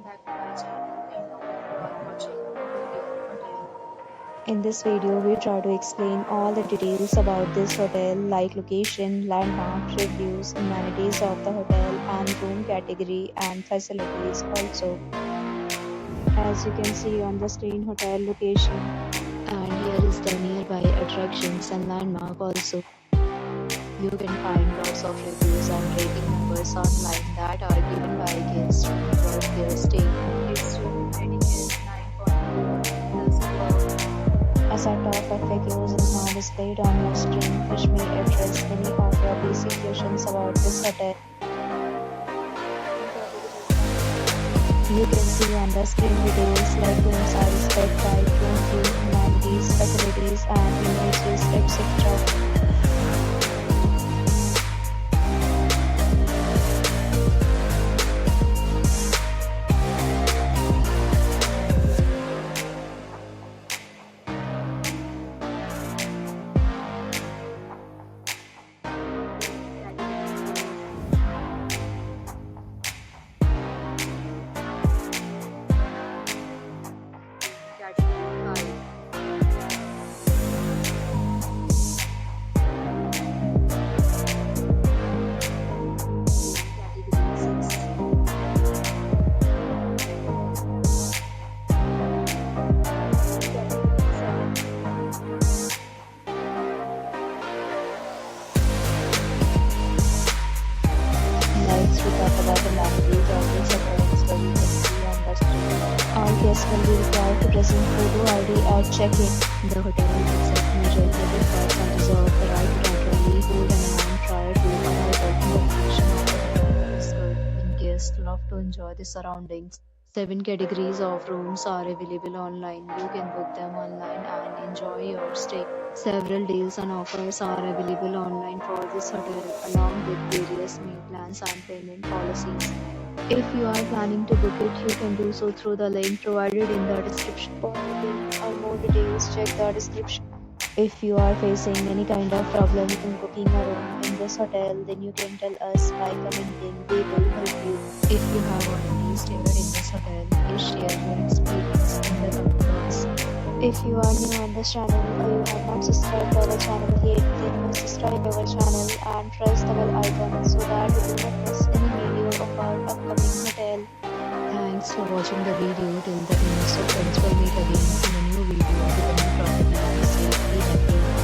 welcome back to my channel, and now you are watching Liman Hotel. In this video, we try to explain all the details about this hotel like location, landmarks, reviews, amenities of the hotel and room category and facilities also. As you can see on the screen, hotel location, and here is the nearby attractions and landmark also. You can find lots of reviews and rating numbers online that are given by guests who enjoy their stay. Its room rating is 9.2 superb. A set of FAQs is now displayed on your screen, which may address any of your basic questions about this hotel. You can see on the screen details like rooms are spec type, room view, amenities, facilities, and images, etc. Category 5. Category 6. Category 7. Next, we talk about the amenities of this hotel, so you can see on the screen. All guests will be required to present photo ID at check-in. The hotel accepts major credit cards and reserves the right to temporarily hold an amount prior to arrival. The location of the hotel is good when guests love to enjoy the surroundings. 7 categories of rooms are available online. You can book them online and enjoy your stay. Several deals and offers are available online for this hotel, along with various meal plans and payment policies. If you are planning to book it, you can do so through the link provided in the description. For booking or more details, check the description. If you are facing any kind of problem in booking a room in this hotel, then you can tell us by commenting. We will help you. If you have already stayed in this hotel, please share your experience in the comment box. If you are new on this channel or you have not subscribed to our channel yet, then must subscribe our channel and press the bell icon so that you will not miss any video of our upcoming hotel. Thanks for watching the video till the end. So friends, will meet again in a new video with a new property. Be safe, be happy.